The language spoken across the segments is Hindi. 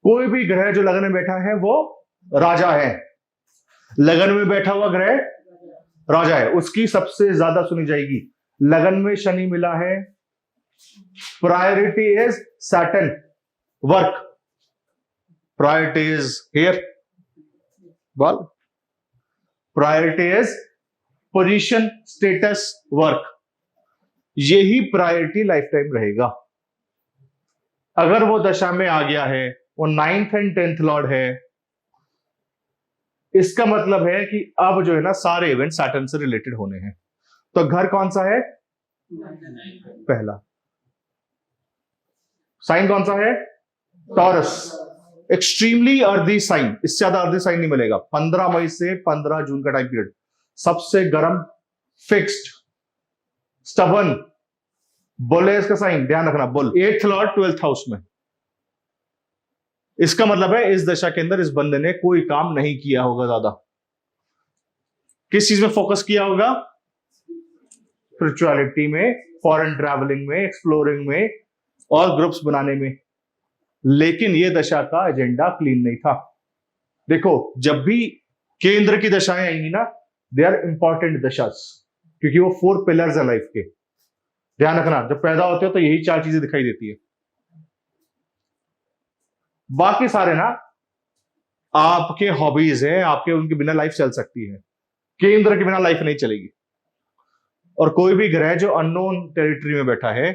कोई भी ग्रह जो लगन में बैठा है वो राजा है। लगन में बैठा हुआ ग्रह राजा है, उसकी सबसे ज्यादा सुनी जाएगी। लगन में शनि मिला है, priority is Saturn, work, priority is here, बोल, priority is position, status, work, यही प्रायोरिटी लाइफ टाइम रहेगा। अगर वो दशा में आ गया है, वो 9th एंड 10th लॉर्ड है, इसका मतलब है कि अब जो है ना सारे इवेंट सैटर्न से रिलेटेड होने हैं। तो घर कौन सा है? पहला। साइन कौन सा है? टॉरस, एक्सट्रीमली अर्दी साइन, इससे ज्यादा अर्दी साइन नहीं मिलेगा। 15 मई से 15 जून का टाइम पीरियड सबसे गर्म, फिक्स्ड, स्टबन, बुल है इसका साइन, ध्यान रखना, bull. 8th Lord 12th house में। इसका मतलब है इस दशा के अंदर इस बंदे ने कोई काम नहीं किया होगा ज्यादा। किस चीज में फोकस किया होगा? स्पिरिचुअलिटी में, फॉरेन ट्रैवलिंग में, एक्सप्लोरिंग में और ग्रुप्स बनाने में। लेकिन यह दशा का एजेंडा क्लीन नहीं था। देखो, जब भी केंद्र की दशाएं आएंगी ना, दे आर इंपॉर्टेंट दशास, क्योंकि वो 4 पिलर्स है लाइफ के। ध्यान रखना, जब पैदा होते हो तो यही 4 चीजें दिखाई देती है। बाकी सारे ना आपके हॉबीज हैं, आपके, उनके बिना लाइफ चल सकती है। केंद्र के बिना लाइफ नहीं चलेगी। और कोई भी ग्रह जो अननोन टेरिटरी में बैठा है,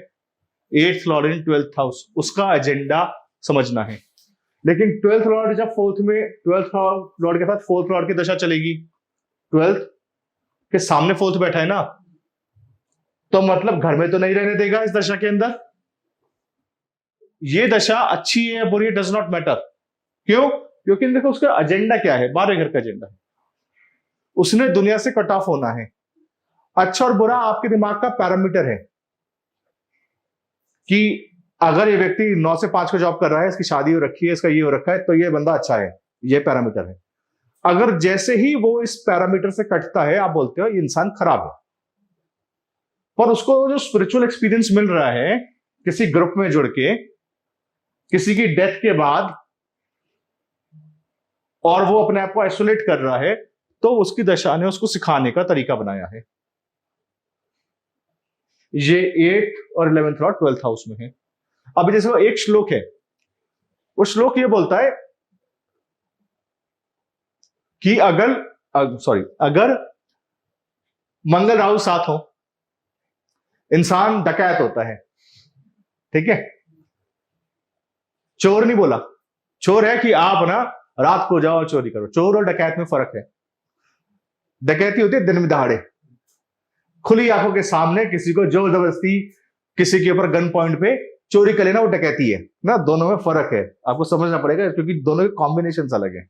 8th लॉर्ड इन 12th हाउस, उसका एजेंडा समझना है। लेकिन 12th लॉर्ड जब 4th में, 12th लॉर्ड के साथ 4th लॉर्ड की दशा चलेगी, 12th के सामने 4th बैठा है ना, तो मतलब घर में तो नहीं रहने देगा इस दशा के अंदर। ये दशा अच्छी है बुरी, डज नॉट मैटर। क्यों? क्योंकि देखो उसका एजेंडा क्या है, 12 घर का एजेंडा है। उसने दुनिया से कट ऑफ होना है। अच्छा और बुरा आपके दिमाग का पैरामीटर है कि अगर ये व्यक्ति 9 से 5 का जॉब कर रहा है, इसकी शादी हो रखी है, इसका ये हो रखा है, तो ये बंदा अच्छा है, ये पैरामीटर है। अगर जैसे ही वो इस पैरामीटर से कटता है, आप बोलते हो ये इंसान खराब है। पर उसको जो स्पिरिचुअल एक्सपीरियंस मिल रहा है किसी ग्रुप में जुड़ के, किसी की डेथ के बाद, और वो अपने आप को आइसोलेट कर रहा है, तो उसकी दशा ने उसको सिखाने का तरीका बनाया है। ये 8th और 11th लॉर्ड 12th हाउस में है। अभी जैसे वो एक श्लोक है, वो श्लोक ये बोलता है कि अगर मंगल राहु साथ हो, इंसान डकैत होता है। ठीक है, चोर नहीं बोला। चोर है कि आप ना रात को जाओ चोरी करो। चोर और डकैत में फर्क है। डकैती होती है दिन में दहाड़े, खुली आंखों के सामने किसी को जबरदस्ती किसी के ऊपर गन पॉइंट पे चोरी कर लेना, वो डकैती है ना। दोनों में फर्क है, आपको समझना पड़ेगा, क्योंकि दोनों के कॉम्बिनेशन अलग है।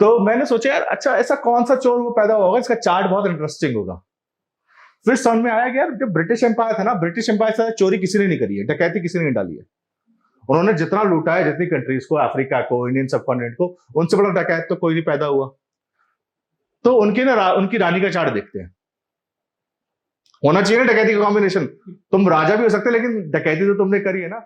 तो मैंने सोचा यार, अच्छा ऐसा कौन सा चोर वो पैदा होगा, इसका चार्ट बहुत इंटरेस्टिंग होगा। फिर समझ में आया कि यार जब ब्रिटिश एम्पायर था ना, ब्रिटिश एम्पायर से चोरी किसी ने नहीं करी है, डकैती किसी ने नहीं डाली है। उन्होंने जितना लूटा है, जितनी कंट्रीज को, अफ्रीका को, इंडियन सबकॉन्टिनेंट को, उनसे बड़ा डकैत तो कोई नहीं पैदा हुआ। तो उनकी रानी का चार्ट देखते हैं। होना चाहिए ना डकैती का कॉम्बिनेशन। तुम राजा भी हो सकते, लेकिन डकैती तो तुमने करी है ना।